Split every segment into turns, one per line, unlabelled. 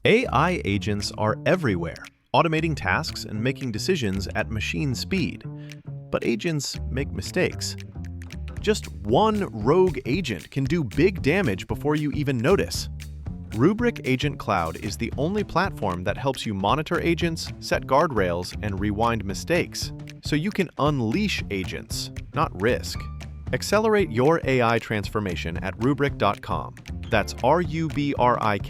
AI agents are everywhere, automating tasks and making decisions at machine speed. But agents make mistakes. Just one rogue agent can do big damage before you even notice. Rubrik Agent Cloud is the only platform that helps you monitor agents, set guardrails, and rewind mistakes, so you can unleash agents, not risk. Accelerate your AI transformation at Rubrik.com. That's RUBRIK.com.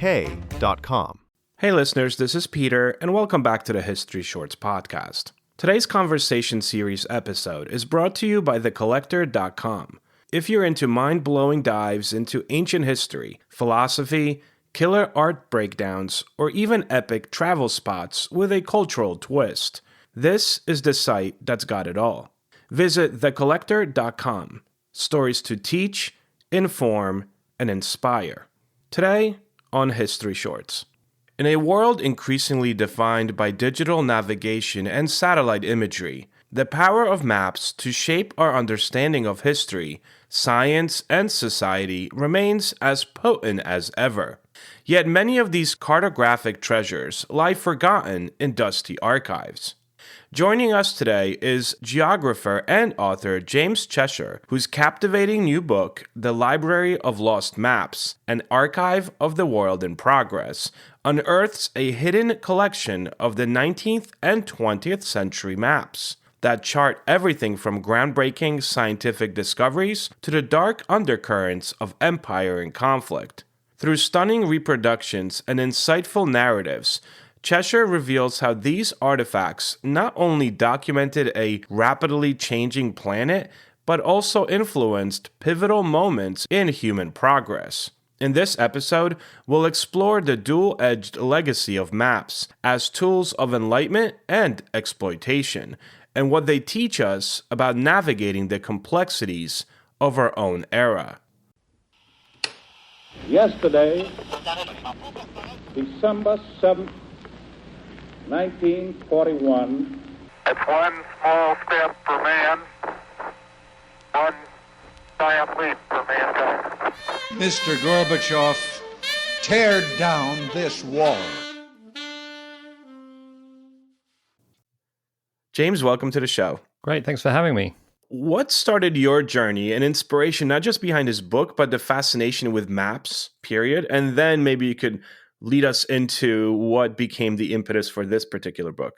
Hey listeners, this is Peter, and welcome back to the History Shorts podcast. Today's conversation series episode is brought to you by thecollector.com. If you're into mind-blowing dives into ancient history, philosophy, killer art breakdowns, or even epic travel spots with a cultural twist, this is the site that's got it all. Visit thecollector.com. Stories to teach, inform, and inspire. Today on History Shorts. In a world increasingly defined by digital navigation and satellite imagery, the power of maps to shape our understanding of history, science, and society remains as potent as ever. Yet many of these cartographic treasures lie forgotten in dusty archives. Joining us today is geographer and author James Cheshire, whose captivating new book, The Library of Lost Maps, an Archive of the World in Progress, unearths a hidden collection of the 19th and 20th century maps that chart everything from groundbreaking scientific discoveries to the dark undercurrents of empire and conflict. Through stunning reproductions and insightful narratives, Cheshire reveals how these artifacts not only documented a rapidly changing planet, but also influenced pivotal moments in human progress. In this episode, we'll explore the dual-edged legacy of maps as tools of enlightenment and exploitation, and what they teach us about navigating the complexities of our own era.
Yesterday, December 7th, 1941.
It's one small step for man, one giant leap for mankind.
Mr. Gorbachev, tear down this wall.
James, welcome to the show.
Great, thanks for having me.
What started your journey and inspiration, not just behind his book, but the fascination with maps, period? And then maybe you could lead us into what became the impetus for this particular book.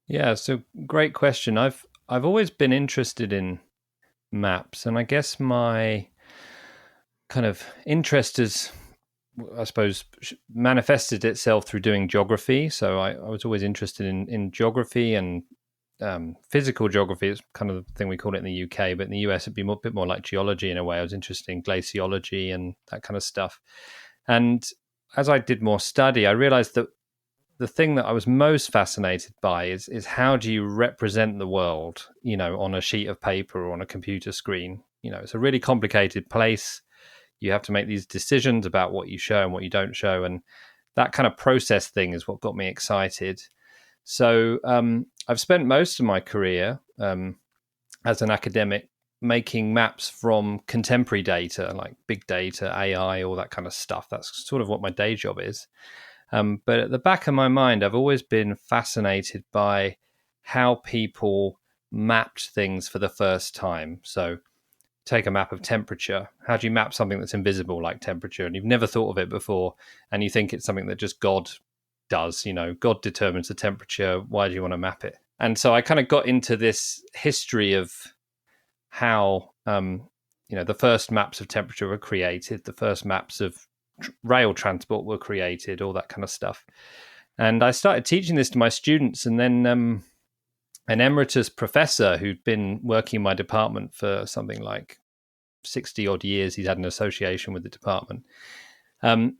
Yeah, so great question. I've always been interested in maps, and I guess my kind of interest is, I suppose, manifested itself through doing geography. So I was always interested in geography and physical geography. Is kind of the thing we call it in the UK, but in the US it'd be a bit more like geology in a way. I was interested in glaciology and that kind of stuff. And as I did more study, I realized that the thing that I was most fascinated by is how do you represent the world, on a sheet of paper or on a computer screen. It's a really complicated place. You have to make these decisions about what you show and what you don't show. And that kind of process thing is what got me excited. So I've spent most of my career as an academic making maps from contemporary data, like big data, AI, all that kind of stuff. That's sort of what my day job is. But at the back of my mind, I've always been fascinated by how people mapped things for the first time. So take a map of temperature. How do you map something that's invisible like temperature? And you've never thought of it before, and you think it's something that just God does. God determines the temperature. Why do you want to map it? And so I kind of got into this history of how the first maps of temperature were created, the first maps of rail transport were created, all that kind of stuff. And I started teaching this to my students, and then an emeritus professor who'd been working in my department for something like 60 odd years, he's had an association with the department.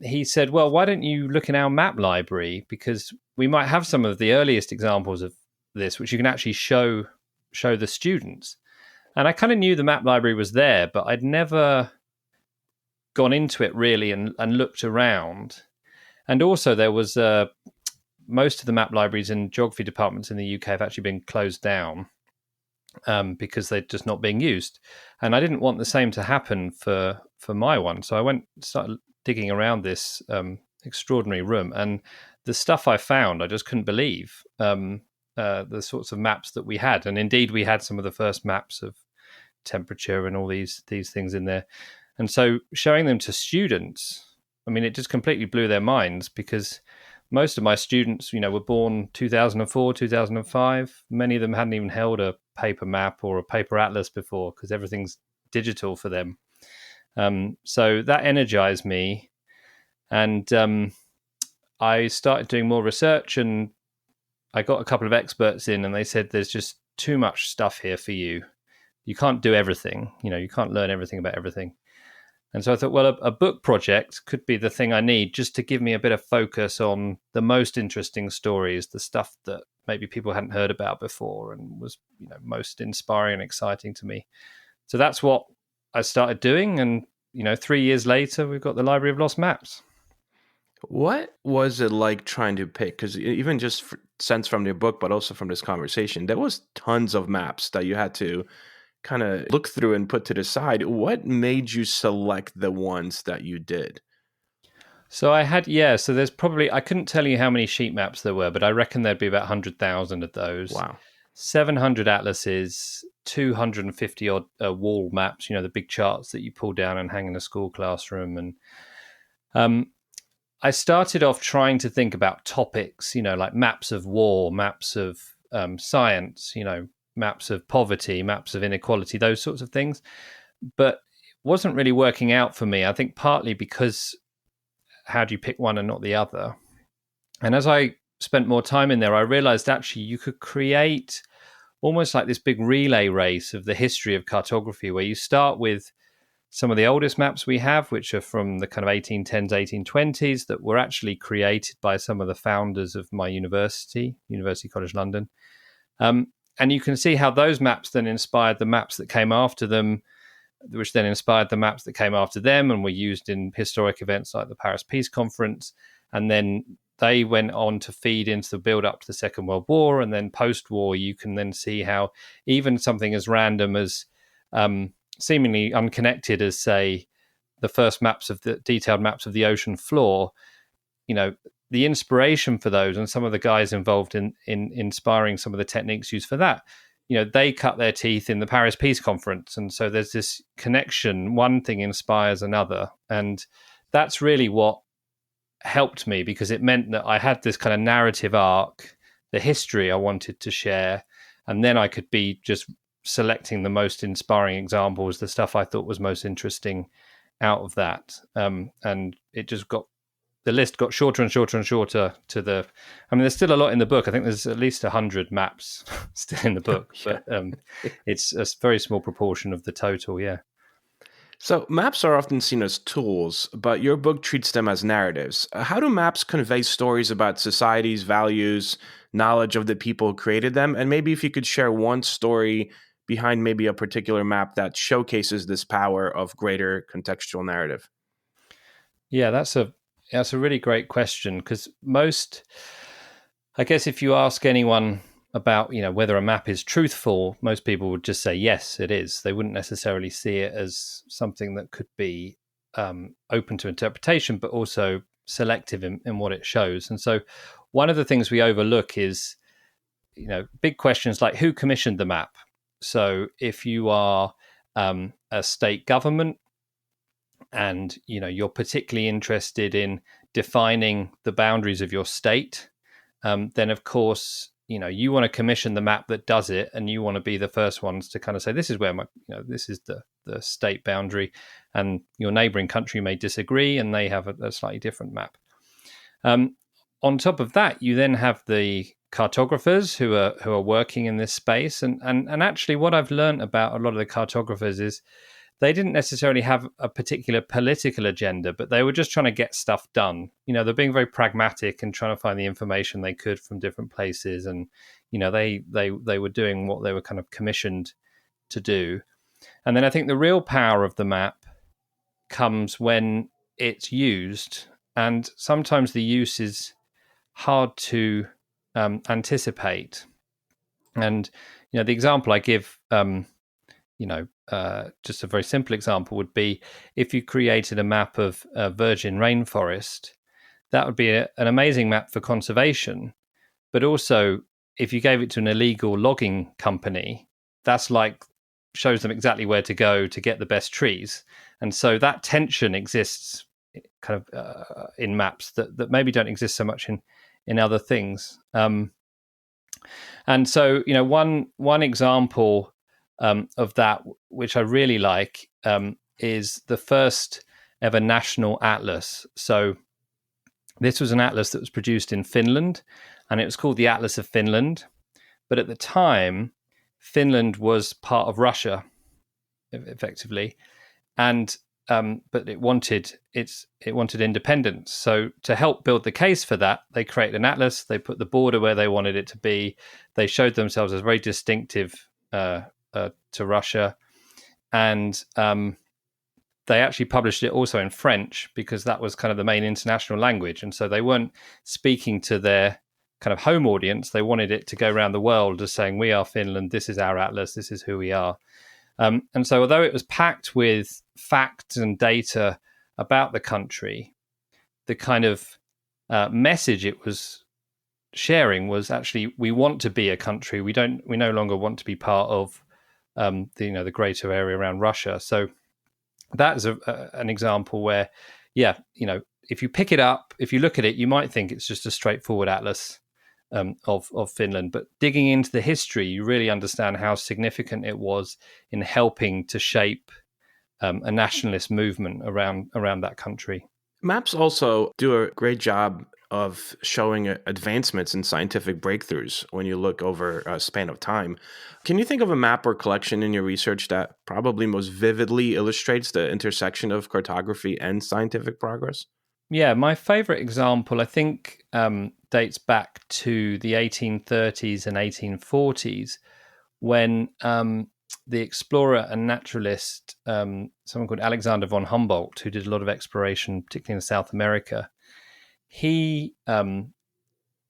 He said, well, why don't you look in our map library, because we might have some of the earliest examples of this, which you can actually show the students. And I kind of knew the map library was there, but I'd never gone into it really and looked around. And also there was most of the map libraries and geography departments in the UK have actually been closed down because they're just not being used. And I didn't want the same to happen for my one. So I started digging around this extraordinary room, and the stuff I found, I just couldn't believe. The sorts of maps that we had, and indeed we had some of the first maps of temperature and all these things in there. And so showing them to students, I mean, it just completely blew their minds, because most of my students, were born 2004, 2005. Many of them hadn't even held a paper map or a paper atlas before, because everything's digital for them. So that energized me, and I started doing more research, and I got a couple of experts in, and they said, there's just too much stuff here for you. You can't do everything. You can't learn everything about everything. And so I thought, well, a book project could be the thing I need, just to give me a bit of focus on the most interesting stories, the stuff that maybe people hadn't heard about before and was, most inspiring and exciting to me. So that's what I started doing. And, 3 years later, we've got the Library of Lost Maps.
What was it like trying to pick? Because even just sense from your book, but also from this conversation, there was tons of maps that you had to kind of look through and put to the side. What made you select the ones that you did?
So so there's probably, I couldn't tell you how many sheet maps there were, but I reckon there'd be about 100,000 of those.
Wow.
700 atlases, 250 odd wall maps, the big charts that you pull down and hang in a school classroom. And I started off trying to think about topics, like maps of war, maps of science, maps of poverty, maps of inequality, those sorts of things. But it wasn't really working out for me. I think partly because how do you pick one and not the other? And as I spent more time in there, I realized actually you could create almost like this big relay race of the history of cartography, where you start with some of the oldest maps we have, which are from the kind of 1810s, 1820s, that were actually created by some of the founders of my University College London. And you can see how those maps then inspired the maps that came after them, which then inspired the maps that came after them and were used in historic events like the Paris Peace Conference. And then they went on to feed into the build-up to the Second World War. And then post-war, you can then see how even something as random as seemingly unconnected as, say, the first detailed maps of the ocean floor, the inspiration for those and some of the guys involved in inspiring some of the techniques used for that, they cut their teeth in the Paris Peace Conference. And so there's this connection. One thing inspires another. And that's really what helped me, because it meant that I had this kind of narrative arc, the history I wanted to share, and then I could be just selecting the most inspiring examples, the stuff I thought was most interesting out of that. And it just the list got shorter and shorter and shorter there's still a lot in the book. I think there's at least 100 maps still in the book, but it's a very small proportion of the total. Yeah.
So maps are often seen as tools, but your book treats them as narratives. How do maps convey stories about societies, values, knowledge of the people who created them? And maybe if you could share one story behind maybe a particular map that showcases this power of greater contextual narrative.
Yeah, that's a really great question, because I guess if you ask anyone about, whether a map is truthful, most people would just say, yes, it is. They wouldn't necessarily see it as something that could be open to interpretation, but also selective in what it shows. And so one of the things we overlook is, big questions like who commissioned the map? So if you are a state government, and you're particularly interested in defining the boundaries of your state, then of course you want to commission the map that does it, and you want to be the first ones to kind of say, this is where this is the state boundary, and your neighboring country may disagree and they have a slightly different map. On top of that, you then have the cartographers who are working in this space, and actually what I've learned about a lot of the cartographers is they didn't necessarily have a particular political agenda, but they were just trying to get stuff done. They're being very pragmatic and trying to find the information they could from different places. And, they were doing what they were kind of commissioned to do. And then I think the real power of the map comes when it's used. And sometimes the use is hard to anticipate. And, the example I give, just a very simple example would be if you created a map of a virgin rainforest, that would be an amazing map for conservation. But also, if you gave it to an illegal logging company, that's like shows them exactly where to go to get the best trees. And so that tension exists kind of in maps that maybe don't exist so much in other things. And so, one example of that, which I really like, is the first ever national atlas. So this was an atlas that was produced in Finland, and it was called the Atlas of Finland. But at the time, Finland was part of Russia, effectively, and but it wanted independence. So to help build the case for that, they created an atlas. They put the border where they wanted it to be. They showed themselves as very distinctive to Russia, and they actually published it also in French because that was kind of the main international language. And so they weren't speaking to their kind of home audience. They wanted it to go around the world as saying, we are Finland, this is our atlas, this is who we are. And so although it was packed with facts and data about the country, the kind of message it was sharing was actually, we want to be a country. We no longer want to be part of the greater area around Russia. So that is an example where, if you pick it up, if you look at it, you might think it's just a straightforward atlas of Finland. But digging into the history, you really understand how significant it was in helping to shape a nationalist movement around that country.
Maps also do a great job of showing advancements in scientific breakthroughs when you look over a span of time. Can you think of a map or collection in your research that probably most vividly illustrates the intersection of cartography and scientific progress?
Yeah, my favorite example, I think, dates back to the 1830s and 1840s when the explorer and naturalist, someone called Alexander von Humboldt, who did a lot of exploration, particularly in South America, he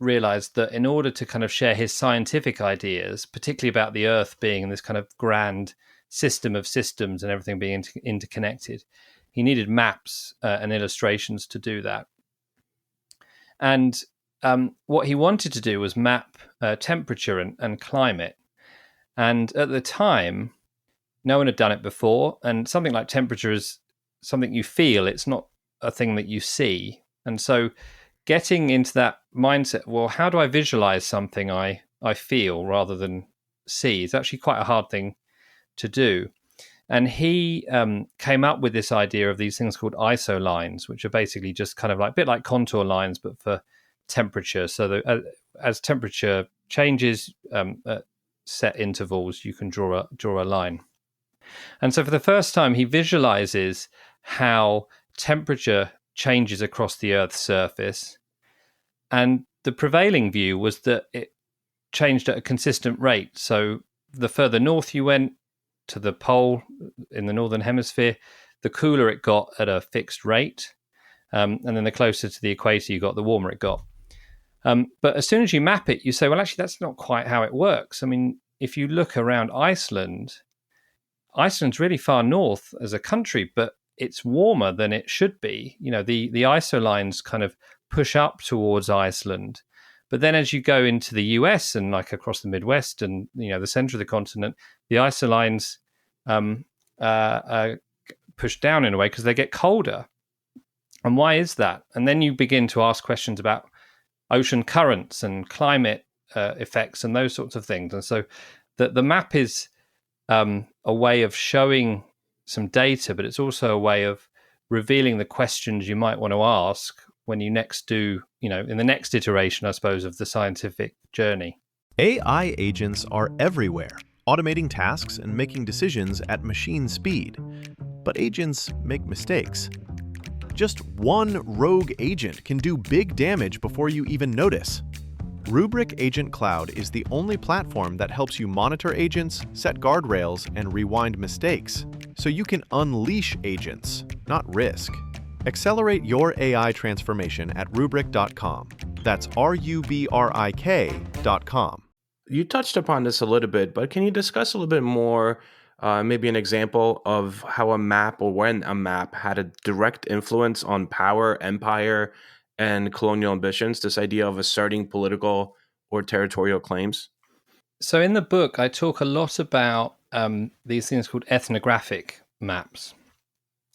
realized that in order to kind of share his scientific ideas, particularly about the Earth being in this kind of grand system of systems and everything being interconnected, he needed maps and illustrations to do that. And what he wanted to do was map temperature and climate. And at the time, no one had done it before. And something like temperature is something you feel. It's not a thing that you see. And so getting into that mindset, well, how do I visualize something I feel rather than see is actually quite a hard thing to do. And he came up with this idea of these things called ISO lines, which are basically just kind of like a bit like contour lines, but for temperature. So that as temperature changes at set intervals, you can draw a line. And so for the first time, he visualizes how temperature changes across the Earth's surface. And the prevailing view was that it changed at a consistent rate. So the further north you went to the pole in the northern hemisphere, the cooler it got at a fixed rate. And then the closer to the equator you got, the warmer it got. But as soon as you map it, you say, well, actually, that's not quite how it works. I mean, if you look around Iceland's really far north as a country, but it's warmer than it should be. The ISO lines kind of push up towards Iceland. But then as you go into the US and like across the Midwest and, the center of the continent, the ISO lines push down in a way because they get colder. And why is that? And then you begin to ask questions about ocean currents and climate effects and those sorts of things. And so the map is a way of showing some data, but it's also a way of revealing the questions you might want to ask when you next do, in the next iteration, I suppose, of the scientific journey.
AI agents are everywhere, automating tasks and making decisions at machine speed. But agents make mistakes. Just one rogue agent can do big damage before you even notice. Rubrik Agent Cloud is the only platform that helps you monitor agents, set guardrails, and rewind mistakes, so you can unleash agents, not risk. Accelerate your AI transformation at Rubrik.com. That's RUBRIK.com.
You touched upon this a little bit, but can you discuss a little bit more, maybe an example of how a map or when a map had a direct influence on power, empire, and colonial ambitions, this idea of asserting political or territorial claims?
So in the book, I talk a lot about these things called ethnographic maps.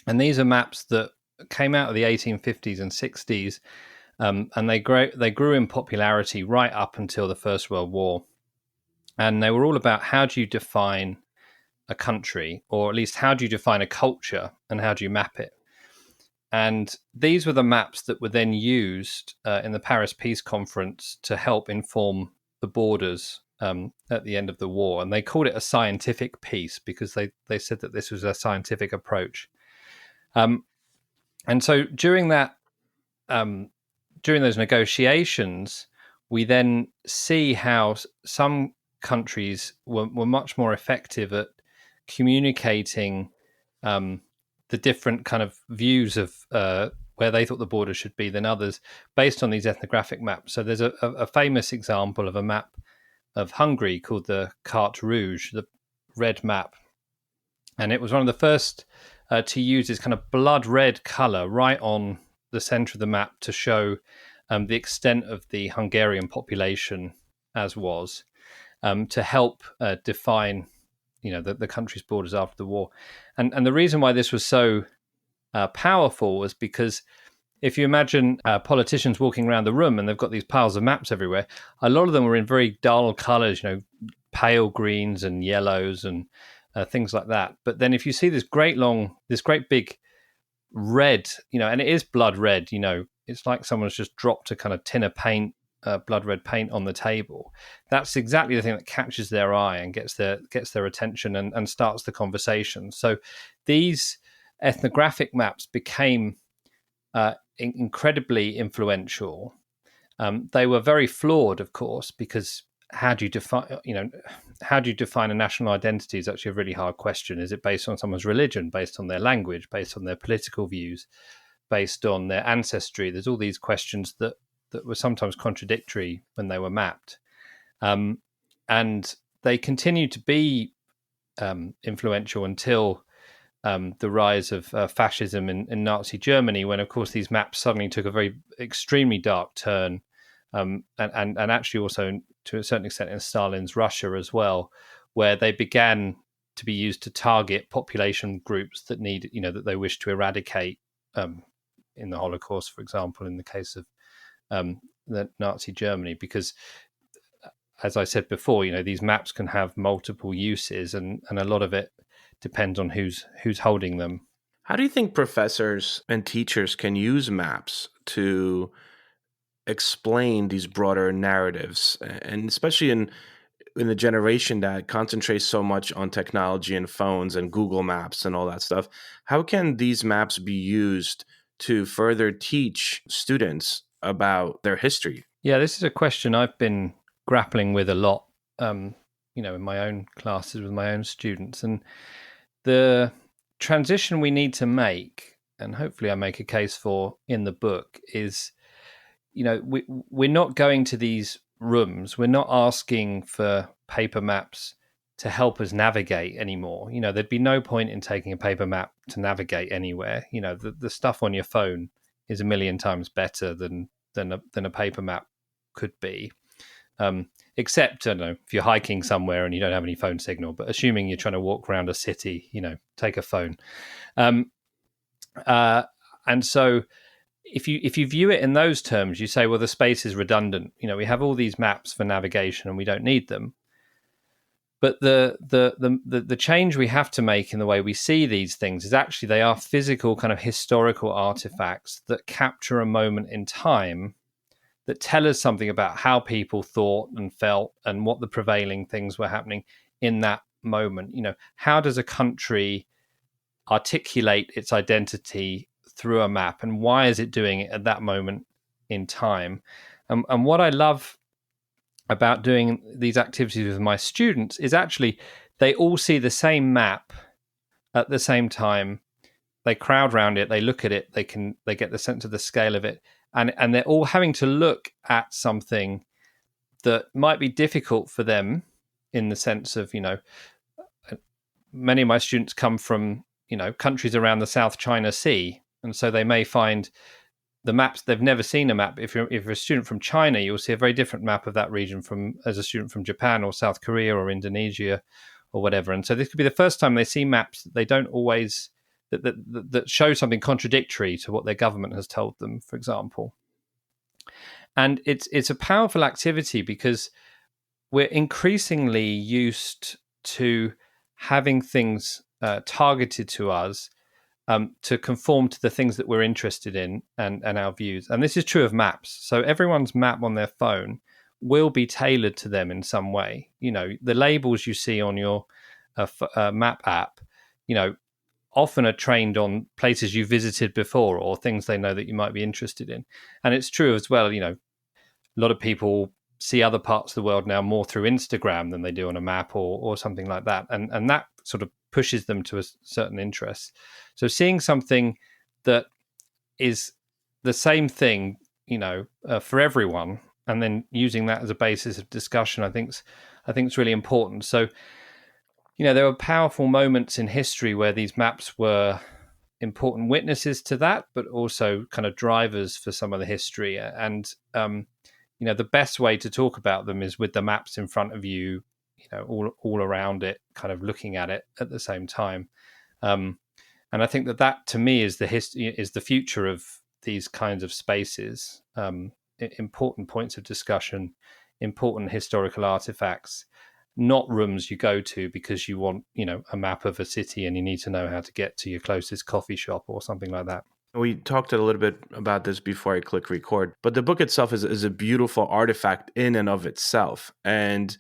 And these are maps that came out of the 1850s and 60s, and they grew in popularity right up until the First World War. And they were all about how do you define a country, or at least how do you define a culture, and how do you map it? And these were the maps that were then used in the Paris Peace Conference to help inform the borders at the end of the war. And they called it a scientific peace because they said that this was a scientific approach. And so during those negotiations, we then see how some countries were much more effective at communicating the different kind of views of where they thought the border should be than others based on these ethnographic maps. So there's a famous example of a map of Hungary called the Carte Rouge, the red map. And it was one of the first to use this kind of blood red color right on the center of the map to show the extent of the Hungarian population as was, to help define, the country's borders after the war. And the reason why this was so powerful was because if you imagine politicians walking around the room and they've got these piles of maps everywhere, a lot of them were in very dull colors, pale greens and yellows and things like that. But then if you see this great big red, and it is blood red, it's like someone's just dropped a kind of tin of paint, blood red paint on the table. That's exactly the thing that catches their eye and gets their attention and starts the conversation. So these ethnographic maps became incredibly influential. They were very flawed, of course, because how do you define a national identity is actually a really hard question. Is it based on someone's religion, based on their language, based on their political views, based on their ancestry? There's all these questions that were sometimes contradictory when they were mapped. And they continued to be influential until the rise of fascism in Nazi Germany, when, of course, these maps suddenly took a very extremely dark turn, and actually also to a certain extent in Stalin's Russia as well, where they began to be used to target population groups that that they wish to eradicate, in the Holocaust, for example, in the case of the Nazi Germany, because, as I said before, these maps can have multiple uses, and a lot of it depends on who's holding them.
How do you think professors and teachers can use maps to explain these broader narratives, and especially in the generation that concentrates so much on technology and phones and Google Maps and all that stuff? How can these maps be used to further teach students about their history?
Yeah, this is a question I've been grappling with a lot, in my own classes with my own students. And the transition we need to make, and hopefully I make a case for in the book, is, we're not going to these rooms. We're not asking for paper maps to help us navigate anymore. There'd be no point in taking a paper map to navigate anywhere. The stuff on your phone is a million times better than a paper map could be. Except, I don't know, if you're hiking somewhere and you don't have any phone signal, but assuming you're trying to walk around a city, take a phone. And so if you view it in those terms, you say, well, the space is redundant. We have all these maps for navigation and we don't need them. But the change we have to make in the way we see these things is actually they are physical kind of historical artifacts that capture a moment in time, that tell us something about how people thought and felt and what the prevailing things were happening in that moment. How does a country articulate its identity through a map, and why is it doing it at that moment in time? And what I love about doing these activities with my students is actually they all see the same map at the same time. They crowd around it, they look at it, they get the sense of the scale of it, and they're all having to look at something that might be difficult for them, in the sense of, many of my students come from, countries around the South China Sea, and so they may find the maps, they've never seen a map. If you're a student from China, you'll see a very different map of that region from as a student from Japan or South Korea or Indonesia or whatever. And so this could be the first time they see maps that they don't always that show something contradictory to what their government has told them, for example. And it's a powerful activity because we're increasingly used to having things targeted to us to conform to the things that we're interested in and our views. And this is true of maps. So everyone's map on their phone will be tailored to them in some way. You know, the labels you see on your map app, you know, often are trained on places you visited before or things they know that you might be interested in. And it's true as well, you know, a lot of people see other parts of the world now more through Instagram than they do on a map or something like that. And that sort of pushes them to a certain interest. So seeing something that is the same thing, you know, for everyone, and then using that as a basis of discussion, I think it's really important. So, you know, there were powerful moments in history where these maps were important witnesses to that, but also kind of drivers for some of the history. And you know, the best way to talk about them is with the maps in front of you, you know, all around it, kind of looking at it at the same time. And I think that to me is the future of these kinds of spaces, important points of discussion, important historical artifacts, not rooms you go to because you want, you know, a map of a city and you need to know how to get to your closest coffee shop or something like that.
We talked a little bit about this before I click record, but the book itself is a beautiful artifact in and of itself. And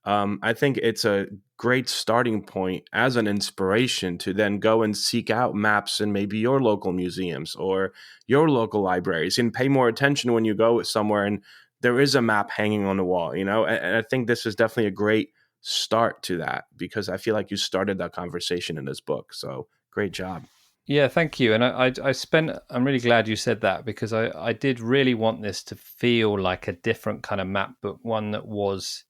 I think it's a great starting point as an inspiration to then go and seek out maps in maybe your local museums or your local libraries and pay more attention when you go somewhere and there is a map hanging on the wall, you know? And I think this is definitely a great start to that because I feel like you started that conversation in this book. So great job.
Yeah, thank you. And I'm really glad you said that because I did really want this to feel like a different kind of map book, one that was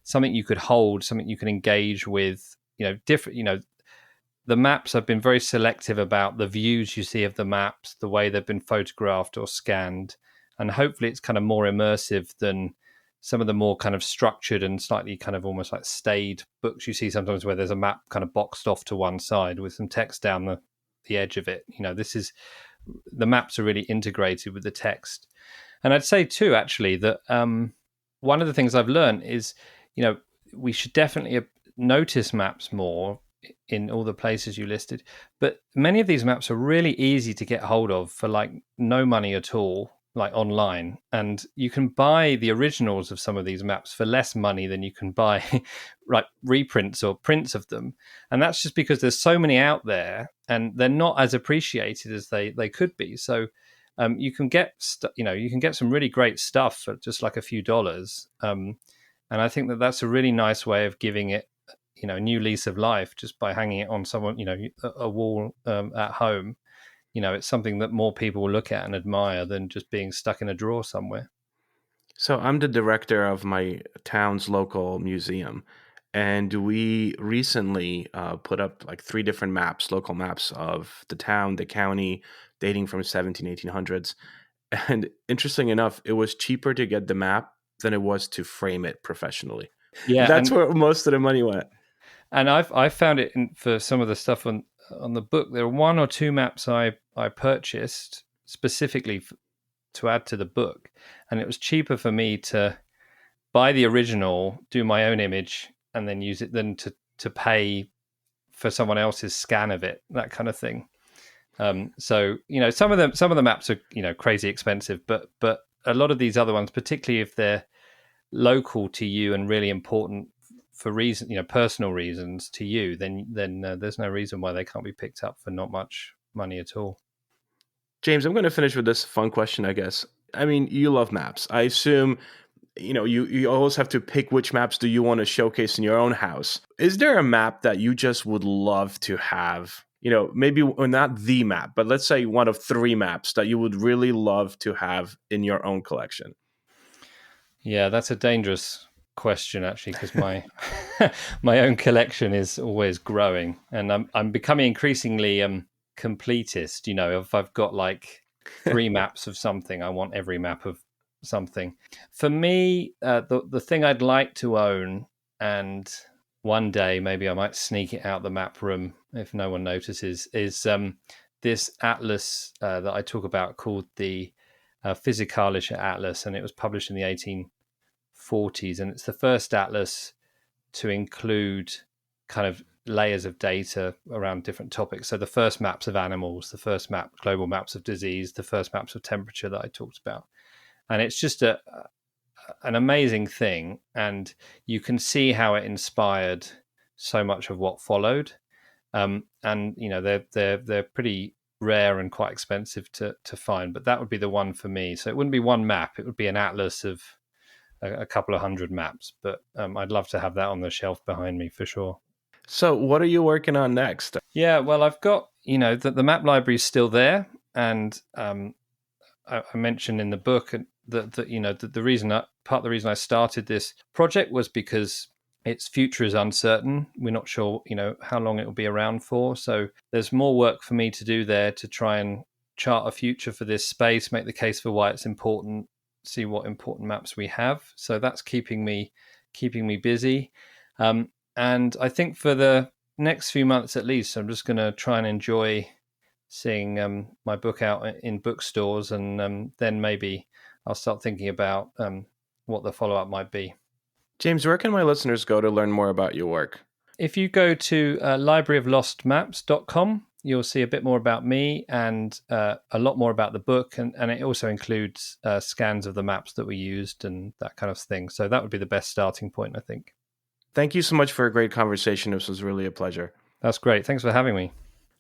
something you could hold, something you can engage with, you know, different, you know, the maps, I've been very selective about the views you see of the maps, the way they've been photographed or scanned. And hopefully it's kind of more immersive than some of the more kind of structured and slightly kind of almost like staid books you see sometimes where there's a map kind of boxed off to one side with some text down the edge of it. You know, the maps are really integrated with the text. And I'd say too, actually, that one of the things I've learned is, you know, we should definitely notice maps more in all the places you listed. But many of these maps are really easy to get hold of for like no money at all, like online. And you can buy the originals of some of these maps for less money than you can buy like reprints or prints of them. And that's just because there's so many out there and they're not as appreciated as they could be. So you can get you can get some really great stuff for just like a few dollars. And I think that that's a really nice way of giving it, you know, a new lease of life just by hanging it on someone, you know, a wall at home. You know, it's something that more people will look at and admire than just being stuck in a drawer somewhere.
So I'm the director of my town's local museum. And we recently put up like 3 different maps, local maps of the town, the county, dating from 1800s. And interesting enough, it was cheaper to get the map than it was to frame it professionally.
Yeah,
that's where most of the money went.
And I found it for some of the stuff on the book. There are 1 or 2 maps I purchased specifically to add to the book, and it was cheaper for me to buy the original, do my own image, and then use it than to pay for someone else's scan of it, that kind of thing. So, you know, some of the maps are, you know, crazy expensive, but a lot of these other ones, particularly if they're local to you and really important for personal reasons to you, then there's no reason why they can't be picked up for not much money at all.
James, I'm going to finish with this fun question, I guess. I mean, you love maps. I assume, you know, you always have to pick which maps do you want to showcase in your own house. Is there a map that you just would love to have? You know, maybe not the map, but let's say one of 3 maps that you would really love to have in your own collection.
Yeah, that's a dangerous question, actually, because my my own collection is always growing, and I'm becoming increasingly completist. You know, if I've got like 3 maps of something. I want every map of something. For me, the thing I'd like to own, and one day maybe I might sneak it out the map room if no one notices, is this atlas that I talk about called the Physikalische Atlas, and it was published in the 1840s, and it's the first atlas to include kind of layers of data around different topics. So the first maps of animals, the first global maps of disease, the first maps of temperature that I talked about. And it's just an amazing thing. And you can see how it inspired so much of what followed. And, they're pretty rare and quite expensive to find, but that would be the one for me. So it wouldn't be one map. It would be an atlas of a couple of hundred maps, but I'd love to have that on the shelf behind me for sure.
So what are you working on next?
Yeah, well, I've got, the map library is still there. And I mentioned in the book that the reason part of the reason I started this project was because its future is uncertain. We're not sure, how long it will be around for. So there's more work for me to do there to try and chart a future for this space, make the case for why it's important, see what important maps we have. So that's keeping me busy. And I think for the next few months at least, I'm just going to try and enjoy seeing my book out in bookstores, and then maybe I'll start thinking about what the follow-up might be.
James, where can my listeners go to learn more about your work?
If you go to libraryoflostmaps.com, you'll see a bit more about me and a lot more about the book. And it also includes scans of the maps that we used and that kind of thing. So that would be the best starting point, I think.
Thank you so much for a great conversation. This was really a pleasure.
That's great. Thanks for having me.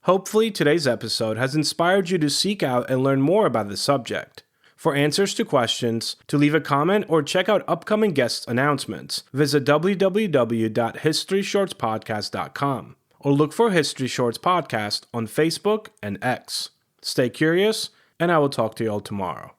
Hopefully, today's episode has inspired you to seek out and learn more about the subject. For answers to questions, to leave a comment, or check out upcoming guest announcements, visit www.historyshortspodcast.com or look for History Shorts Podcast on Facebook and X. Stay curious, and I will talk to you all tomorrow.